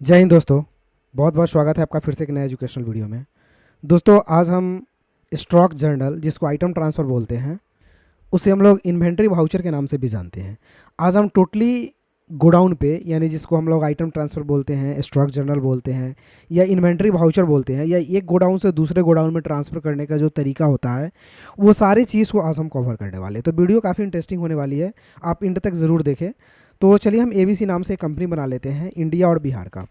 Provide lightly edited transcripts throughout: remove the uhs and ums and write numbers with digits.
जय हिंद दोस्तों। बहुत बहुत स्वागत है आपका फिर से एक नया एजुकेशनल वीडियो में। दोस्तों आज हम स्टॉक जर्नल जिसको आइटम ट्रांसफ़र बोलते हैं, उसे हम लोग इन्वेंट्री वाउचर के नाम से भी जानते हैं। आज हम टोटली गोडाउन पे, यानी जिसको हम लोग आइटम ट्रांसफ़र बोलते हैं, स्टॉक जर्नल बोलते हैं या इन्वेंट्री वाउचर बोलते हैं, या एक गोडाउन से दूसरे गोडाउन में ट्रांसफ़र करने का जो तरीका होता है, वो सारी चीज़ को आज हम कवर करने वाले हैं। तो वीडियो काफ़ी इंटरेस्टिंग होने वाली है, आप इंड तक ज़रूर देखें। तो चलिए हम ABC नाम से एक कंपनी बना लेते हैं, इंडिया और बिहार का।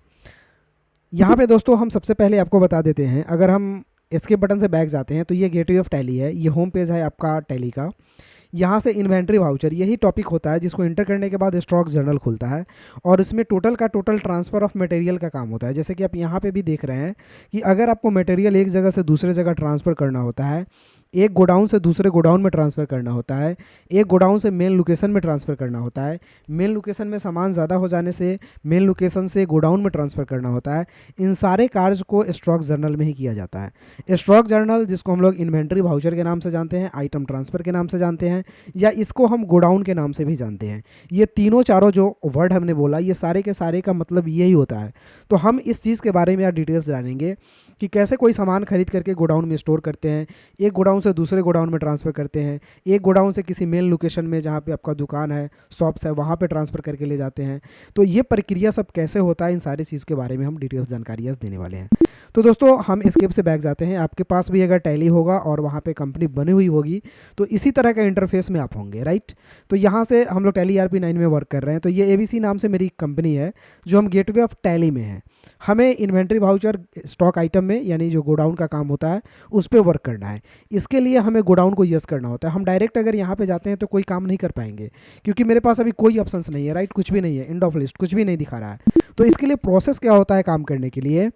यहाँ पे दोस्तों हम सबसे पहले आपको बता देते हैं, अगर हम एस्केप बटन से बैक जाते हैं तो ये गेटवे ऑफ टैली है, ये होम पेज है आपका टैली का। यहाँ से इन्वेंट्री वाउचर यही टॉपिक होता है जिसको इंटर करने के बाद स्टॉक जर्नल खुलता है, और इसमें टोटल का टोटल ट्रांसफ़र ऑफ मटेरियल का काम होता है। जैसे कि आप यहाँ पे भी देख रहे हैं कि अगर आपको मटेरियल एक जगह से दूसरे जगह ट्रांसफ़र करना होता है, एक गोडाउन से दूसरे गोडाउन में ट्रांसफ़र करना होता है, एक गोडाउन से मेन लोकेशन में ट्रांसफ़र करना होता है, मेन लोकेशन में सामान ज़्यादा हो जाने से मेन लोकेशन से गोडाउन में ट्रांसफ़र करना होता है, इन सारे कार्य को स्टॉक जर्नल में ही किया जाता है। स्टॉक जर्नल जिसको हम लोग इन्वेंट्री वाउचर के नाम से जानते हैं, आइटम ट्रांसफ़र के नाम से जानते हैं, या इसको हम गोडाउन के नाम से भी जानते हैं। ये तीनों चारों जो वर्ड हमने बोला, ये सारे के सारे का मतलब यही होता है। तो हम इस चीज़ के बारे में यार डिटेल्स जानेंगे कि कैसे कोई सामान खरीद करके गोडाउन में स्टोर करते हैं, एक गोडाउन से दूसरे गोडाउन में ट्रांसफ़र करते हैं, एक गोडाउन से किसी मेन लोकेशन में जहाँ पे आपका दुकान है, शॉप्स है, वहाँ पे ट्रांसफ़र करके ले जाते हैं। तो ये प्रक्रिया सब कैसे होता है, इन सारी चीज़ के बारे में हम डिटेल्स जानकारियाँ देने वाले हैं। तो दोस्तों हम एस्केप से बैक जाते हैं। आपके पास भी अगर टैली होगा और वहाँ पे कंपनी बनी हुई होगी तो इसी तरह का इंटरफेस में आप होंगे, राइट। तो यहाँ से हम लोग टैली ERP 9 में वर्क कर रहे हैं। तो ये ABC नाम से मेरी कंपनी है जो हम गेटवे ऑफ टैली में है। हमें इन्वेंट्री वाउचर स्टॉक आइटम में, यानी जो गोडाउन का काम होता है, उस पर वर्क करना है। इसके लिए हमें गोडाउन को यस करना होता है। हम डायरेक्ट अगर यहाँ पे जाते हैं तो कोई काम नहीं कर पाएंगे, क्योंकि मेरे पास अभी कोई ऑप्शंस नहीं है, राइट, कुछ भी नहीं है, एंड ऑफ लिस्ट कुछ भी नहीं दिखा रहा है। तो इसके लिए प्रोसेस क्या होता है काम करने के लिए?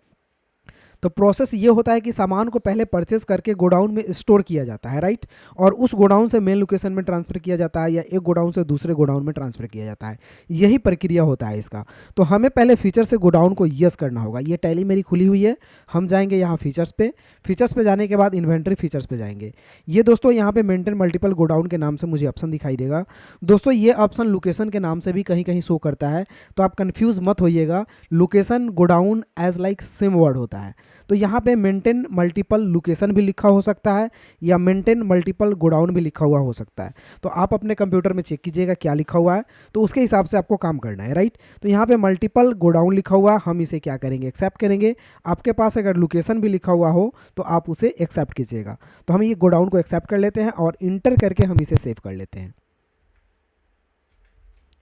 तो प्रोसेस ये होता है कि सामान को पहले परचेस करके गोडाउन में स्टोर किया जाता है, राइट, और उस गोडाउन से मेन लोकेशन में ट्रांसफ़र किया जाता है, या एक गोडाउन से दूसरे गोडाउन में ट्रांसफ़र किया जाता है। यही प्रक्रिया होता है इसका। तो हमें पहले फीचर से गोडाउन को यस करना होगा। ये टैली मेरी खुली हुई है, हम जाएंगे यहाँ फीचर्स पे। फीचर्स पे जाने के बाद इन्वेंट्री फीचर्स पे जाएंगे। ये दोस्तों यहाँ पे मेंटेन मल्टीपल गोडाउन के नाम से मुझे ऑप्शन दिखाई देगा। दोस्तों ये ऑप्शन लोकेशन के नाम से भी कहीं कहीं शो करता है, तो आप कन्फ्यूज़ मत होइएगा। Location godown as like same word होता है। तो यहाँ पे मेंटेन मल्टीपल लोकेशन भी लिखा हो सकता है, या मेंटेन मल्टीपल गोडाउन भी लिखा हुआ हो सकता है। तो आप अपने कंप्यूटर में चेक कीजिएगा क्या लिखा हुआ है, तो उसके हिसाब से आपको काम करना है, राइट। तो यहाँ पे मल्टीपल गोडाउन लिखा हुआ, हम इसे क्या करेंगे, एक्सेप्ट करेंगे। आपके पास अगर लोकेशन भी लिखा हुआ हो तो आप उसे एक्सेप्ट कीजिएगा। तो हम ये गोडाउन को एक्सेप्ट कर लेते हैं और इंटर करके हम इसे सेव कर लेते हैं।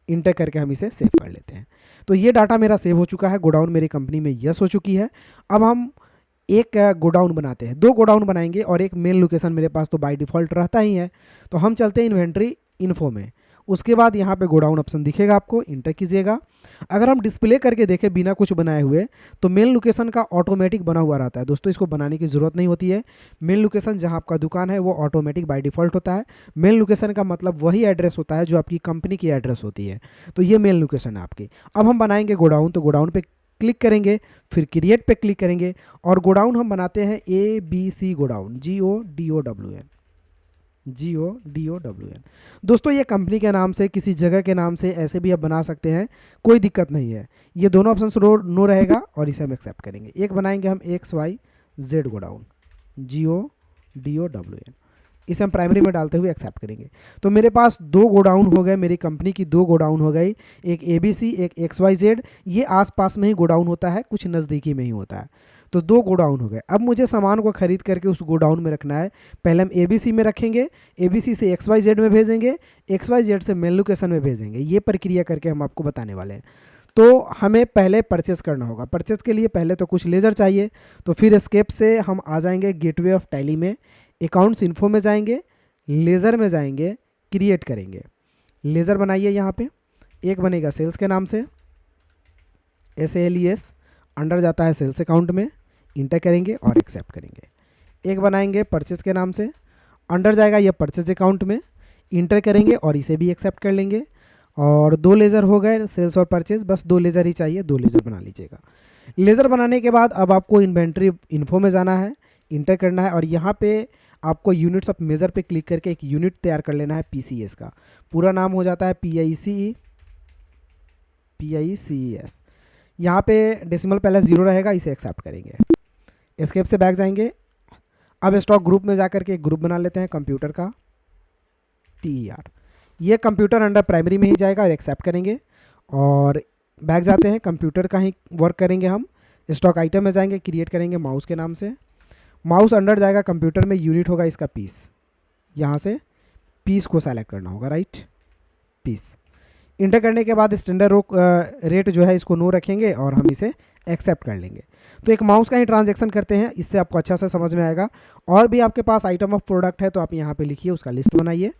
इंटर करके हम इसे सेव कर लेते हैं। तो ये डाटा मेरा सेव हो चुका है, गोडाउन मेरी कंपनी में यस हो चुकी है। अब हम एक गोडाउन बनाते हैं, दो गोडाउन बनाएंगे, और एक मेन लोकेशन मेरे पास तो बाय डिफ़ॉल्ट रहता ही है। तो हम चलते हैं इन्वेंट्री इन्फो में। उसके बाद यहाँ पे गोडाउन ऑप्शन दिखेगा, आपको इंटर कीजिएगा। अगर हम डिस्प्ले करके देखें बिना कुछ बनाए हुए, तो मेन लोकेशन का ऑटोमेटिक बना हुआ रहता है। दोस्तों इसको बनाने की ज़रूरत नहीं होती है। मेन लोकेशन जहाँ आपका दुकान है वो ऑटोमेटिक बाय डिफ़ॉल्ट होता है। मेन लोकेशन का मतलब वही एड्रेस होता है जो आपकी कंपनी की एड्रेस होती है। तो ये मेन लोकेशन है आपकी। अब हम बनाएंगे गोडाउन, तो गोडाउन पे क्लिक करेंगे, फिर क्रिएट पे क्लिक करेंगे, और गोडाउन हम बनाते हैं ABC गोडाउन, GODOWN। दोस्तों ये कंपनी के नाम से, किसी जगह के नाम से ऐसे भी आप बना सकते हैं, कोई दिक्कत नहीं है। ये दोनों ऑप्शन नो रहेगा, और इसे हम एक्सेप्ट करेंगे। एक बनाएंगे हम XYZ गोडाउन, GODOWN, इसे हम प्राइमरी में डालते हुए एक्सेप्ट करेंगे। तो मेरे पास दो गोडाउन हो गए, मेरी कंपनी की दो गोडाउन हो गई, एक ABC, एक XYZ। ये आसपास में ही गोडाउन होता है, कुछ नज़दीकी में ही होता है। तो दो गोडाउन हो गए। अब मुझे सामान को खरीद करके उस गोडाउन में रखना है। पहले हम ABC में रखेंगे, ABC से XYZ में भेजेंगे, XYZ से मेन लोकेशन में भेजेंगे। ये प्रक्रिया करके हम आपको बताने वाले हैं। तो हमें पहले परचेस करना होगा। परचेस के लिए पहले तो कुछ लेज़र चाहिए। तो फिर एस्केप से हम आ जाएंगे गेटवे ऑफ टैली में, अकाउंट्स इन्फो में जाएंगे, लेज़र में जाएंगे, क्रिएट करेंगे। लेज़र बनाइए, यहाँ पे एक बनेगा सेल्स के नाम से, SALES, अंडर जाता है सेल्स अकाउंट में, इंटर करेंगे और एक्सेप्ट करेंगे। एक बनाएंगे परचेस के नाम से, अंडर जाएगा ये परचेज अकाउंट में, इंटर करेंगे और इसे भी एक्सेप्ट कर लेंगे। और दो लेज़र हो गए, सेल्स और परचेज, बस दो लेज़र ही चाहिए, दो लेज़र बना लीजिएगा। लेज़र बनाने के बाद अब आपको इन्वेंट्री इन्फो में जाना है, इंटर करना है, और यहाँ पे आपको यूनिट्स ऑफ मेज़र पे क्लिक करके एक यूनिट तैयार कर लेना है। PCS का पूरा नाम हो जाता है PICES। यहाँ पे डेसिमल पहले 0 रहेगा, इसे एक्सेप्ट करेंगे। एस्केप से बैक जाएंगे। अब स्टॉक ग्रुप में जाकर के एक ग्रुप बना लेते हैं कंप्यूटर का, TER। ये कंप्यूटर अंडर प्राइमरी में ही जाएगा और एक्सेप्ट करेंगे। और बैक जाते हैं, कंप्यूटर का ही वर्क करेंगे हम। स्टॉक आइटम में जाएंगे, क्रिएट करेंगे माउस के नाम से। माउस अंडर जाएगा कंप्यूटर में, यूनिट होगा इसका पीस। यहाँ से पीस को सेलेक्ट करना होगा, राइट, पीस। इंटर करने के बाद स्टैंडर्ड रेट जो है इसको नो रखेंगे और हम इसे एक्सेप्ट कर लेंगे। तो एक माउस का ही ट्रांजैक्शन करते हैं, इससे आपको अच्छा से समझ में आएगा। और भी आपके पास आइटम ऑफ प्रोडक्ट है तो आप यहाँ पे लिखिए, उसका लिस्ट बनाइए।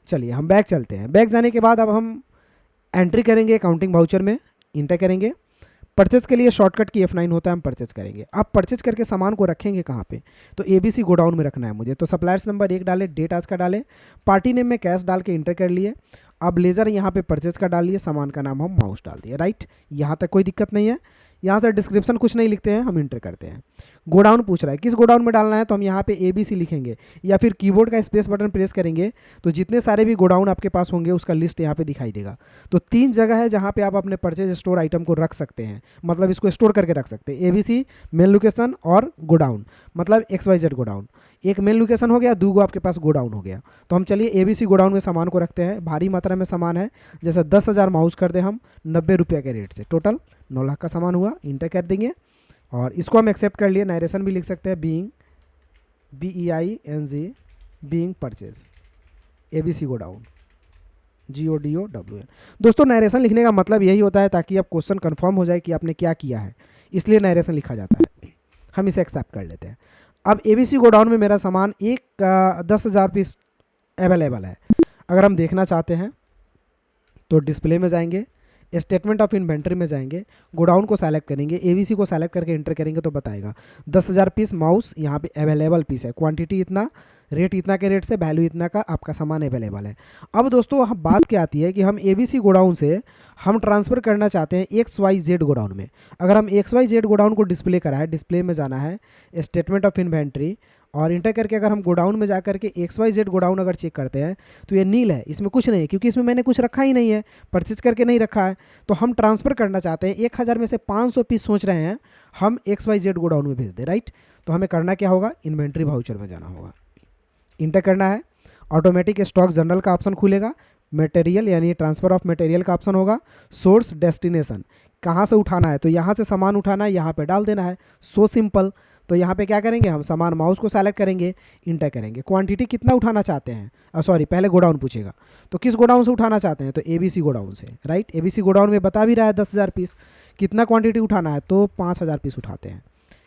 चलिए हम बैक चलते हैं। बैक जाने के बाद अब हम एंट्री करेंगे अकाउंटिंग वाउचर में, इंटर करेंगे। परचेज के लिए शॉर्टकट की F9 होता है, हम परचेज करेंगे। अब परचेज करके सामान को रखेंगे कहाँ पे, तो ABC गोडाउन में रखना है मुझे। तो सप्लायर्स नंबर 1 डाले, डेट आज का डाले, पार्टी नेम में कैश डाल के इंटर कर लिए। अब लेज़र यहाँ पे परचेज का डाल लिए, सामान का नाम हम माउस डाल दिए, राइट। यहाँ तक कोई दिक्कत नहीं है। यहाँ से डिस्क्रिप्शन कुछ नहीं लिखते हैं, हम इंटर करते हैं। गोडाउन पूछ रहा है किस गोडाउन में डालना है, तो हम यहाँ पे ABC लिखेंगे या फिर कीबोर्ड का स्पेस बटन प्रेस करेंगे तो जितने सारे भी गोडाउन आपके पास होंगे उसका लिस्ट यहाँ पे दिखाई देगा। तो 3 जगह है जहाँ पे आप अपने परचेज स्टोर आइटम को रख सकते हैं, मतलब इसको स्टोर करके रख सकते हैं। ABC मेन लोकेशन और गोडाउन, मतलब XYZ गोडाउन। एक मेन लोकेशन हो गया, 2 आपके पास गोडाउन हो गया। तो हम चलिए ABC गोडाउन में सामान को रखते हैं। भारी मात्रा में सामान है, जैसे 10,000 माउस कर दे हम 90 रुपये के रेट से, टोटल 9 लाख का सामान हुआ। इंटर कर देंगे और इसको हम एक्सेप्ट कर लिए। नरेशन भी लिख सकते हैं, being BEING being purchase ABC godown GODOWN। दोस्तों नरेशन लिखने का मतलब यही होता है ताकि आप क्वेश्चन कंफर्म हो जाए कि आपने क्या किया है, इसलिए नरेशन लिखा जाता है। हम इसे एक्सेप्ट कर लेते हैं। अब ABC गोडाउन में मेरा सामान 10,000 पीस अवेलेबल है। अगर हम देखना चाहते हैं तो डिस्प्ले में जाएंगे, स्टेटमेंट ऑफ इन्वेंट्री में जाएंगे, गोडाउन को सेलेक्ट करेंगे, ABC को सेलेक्ट करके इंटर करेंगे तो बताएगा 10,000 पीस माउस यहाँ पे अवेलेबल पीस है, क्वांटिटी इतना, रेट इतना के रेट से, वैल्यू इतना का आपका सामान अवेलेबल है। अब दोस्तों बात क्या आती है कि हम ABC गोडाउन से हम ट्रांसफ़र करना चाहते हैं XYZ गोडाउन में। अगर हम XYZ गोडाउन को डिस्प्ले करा है, डिस्प्ले में जाना है, स्टेटमेंट ऑफ इन्वेंट्री और इंटर करके अगर हम गोडाउन में जाकर के XYZ गोडाउन अगर चेक करते हैं तो ये नील है, इसमें कुछ नहीं है क्योंकि इसमें मैंने कुछ रखा ही नहीं है, परचेज करके नहीं रखा है। तो हम ट्रांसफ़र करना चाहते हैं, 1000 में से 500 पीस सोच रहे हैं हम XYZ गोडाउन में भेज दें, राइट। तो हमें करना क्या होगा, इन्वेंट्री वाउचर में जाना होगा, इंटर करना है। ऑटोमेटिक स्टॉक जनरल का ऑप्शन खुलेगा, मटेरियल यानी ट्रांसफ़र ऑफ मटेरियल का ऑप्शन होगा, सोर्स डेस्टिनेशन कहाँ से उठाना है, तो यहाँ से सामान उठाना है, यहाँ पे डाल देना है, सो सिंपल। तो यहाँ पे क्या करेंगे, हम सामान माउस को सेलेक्ट करेंगे, इंटर करेंगे। क्वांटिटी कितना उठाना चाहते हैं, सॉरी पहले गोडाउन पूछेगा, तो किस गोडाउन से उठाना चाहते हैं, तो ABC गोडाउन से, राइट। ABC गोडाउन में बता भी रहा है 10,000 पीस, कितना क्वांटिटी उठाना है, तो 5,000 पीस उठाते हैं,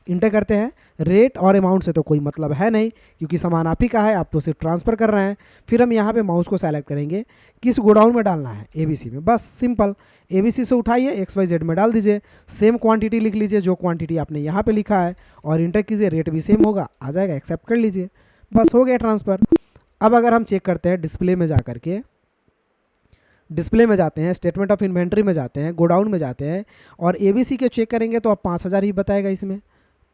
इंटर करते हैं। रेट और अमाउंट से तो कोई मतलब है नहीं क्योंकि सामान आप ही का है, आप तो सिर्फ ट्रांसफ़र कर रहे हैं। फिर हम यहाँ पे माउस को सेलेक्ट करेंगे, किस गोडाउन में डालना है, ABC में, बस सिंपल। ABC से उठाइए, XYZ में डाल दीजिए, सेम क्वांटिटी लिख लीजिए जो क्वांटिटी आपने यहाँ पे लिखा है और इंटर कीजिए, रेट भी सेम होगा, आ जाएगा, एक्सेप्ट कर लीजिए, बस हो गया ट्रांसफ़र। अब अगर हम चेक करते हैं डिस्प्ले में जा करके, डिस्प्ले में जाते हैं, स्टेटमेंट ऑफ इन्वेंट्री में जाते हैं, गोडाउन में जाते हैं और ABC के चेक करेंगे तो अब 5,000 ही बताएगा इसमें,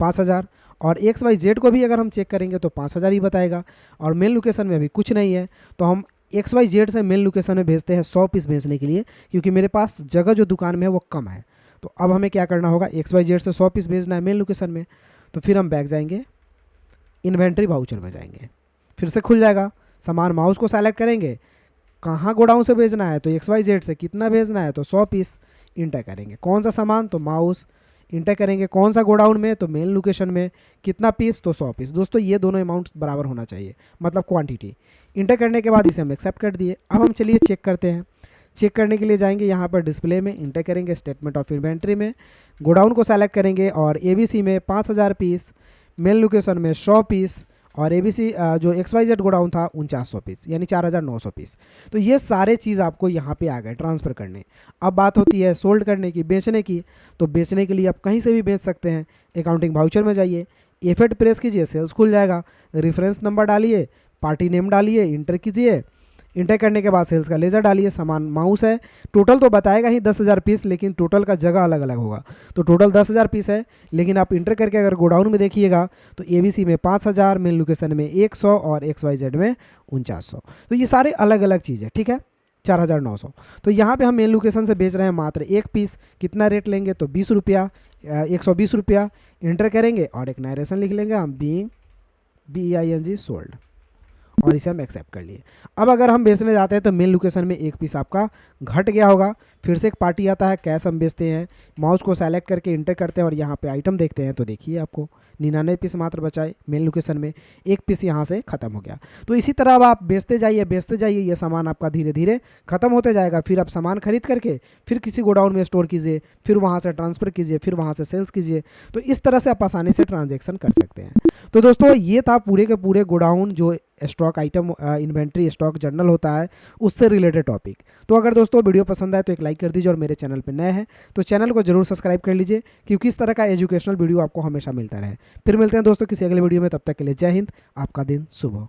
5,000। और XYZ को भी अगर हम चेक करेंगे तो 5,000 ही बताएगा। और मेन लोकेशन में अभी कुछ नहीं है तो हम XYZ से मेन लोकेशन में भेजते हैं 100 पीस भेजने के लिए, क्योंकि मेरे पास जगह जो दुकान में है वो कम है। तो अब हमें क्या करना होगा, XYZ से 100 पीस भेजना है मेन लोकेशन में। तो फिर हम बैक जाएंगे, इन्वेंट्री वाउचर में जाएंगे, फिर से खुल जाएगा, सामान माउस को सेलेक्ट करेंगे, कहाँ गोडाउन से भेजना है, तो XYZ से कितना भेजना है, तो 100 पीस, इंटर करेंगे। कौन सा सामान, तो माउस, इंटर करेंगे। कौन सा गोडाउन में, तो मेन लोकेशन में, कितना पीस, तो 100 पीस। दोस्तों ये दोनों अमाउंट्स बराबर होना चाहिए, मतलब क्वांटिटी। इंटर करने के बाद इसे हम एक्सेप्ट कर दिए। अब हम चलिए चेक करते हैं। चेक करने के लिए जाएंगे यहाँ पर डिस्प्ले में, इंटर करेंगे, स्टेटमेंट ऑफ इन्वेंट्री में, गोडाउन को सेलेक्ट करेंगे और ABC में 5,000 पीस, मेन लोकेशन में 100 पीस और ABC जो XYZ गोडाउन था 4900 पीस, यानी 4,900 पीस। तो ये सारे चीज़ आपको यहाँ पे आ गए ट्रांसफ़र करने। अब बात होती है सोल्ड करने की, बेचने की। तो बेचने के लिए आप कहीं से भी बेच सकते हैं। अकाउंटिंग वाउचर में जाइए, F8 प्रेस कीजिए, सेल्स खुल जाएगा, रेफरेंस नंबर डालिए, पार्टी नेम डालिए, इंटर कीजिए। इंटर करने के बाद सेल्स का लेज़र डालिए, सामान माउस है, टोटल तो बताएगा ही 10,000 पीस, लेकिन टोटल का जगह अलग अलग होगा। तो टोटल 10,000 पीस है, लेकिन आप इंटर करके अगर गोडाउन में देखिएगा तो ABC में 5,000, मेन लोकेशन में 100 और XYZ में 4900। तो ये सारे अलग अलग चीज़ है, ठीक है। 4,900। तो यहाँ पे हम मेन लोकेशन से बेच रहे हैं मात्र एक पीस। कितना रेट लेंगे तो 20 रुपया, 120 रुपया इंटर करेंगे और एक नरेशन लिख लेंगे हम, बीइंग BEING सोल्ड, और इसे हम एक्सेप्ट कर लिए। अब अगर हम बेचने जाते हैं तो मेन लोकेशन में एक पीस आपका घट गया होगा। फिर से एक पार्टी आता है, कैश हम बेचते हैं, माउस को सेलेक्ट करके इंटर करते हैं और यहाँ पे आइटम देखते हैं तो देखिए आपको 99 पीस मात्र बचाए मेन लोकेशन में, एक पीस यहाँ से ख़त्म हो गया। तो इसी तरह अब आप बेचते जाइए, ये सामान आपका धीरे धीरे ख़त्म होते जाएगा। फिर आप सामान खरीद करके फिर किसी गोडाउन में स्टोर कीजिए, फिर वहाँ से ट्रांसफ़र कीजिए, फिर वहाँ से सेल्स कीजिए। तो इस तरह से आप आसानी से ट्रांजेक्शन कर सकते हैं। तो दोस्तों ये था पूरे के पूरे गोडाउन जो stock item inventory stock journal होता है उससे रिलेटेड टॉपिक। तो अगर दोस्तों वीडियो पसंद आए तो एक लाइक कर दीजिए और मेरे चैनल पर नए हैं तो चैनल को जरूर सब्सक्राइब कर लीजिए, क्योंकि इस तरह का एजुकेशनल वीडियो आपको हमेशा मिलता रहे। फिर मिलते हैं दोस्तों किसी अगले वीडियो में, तब तक के लिए जय हिंद, आपका दिन शुभ हो।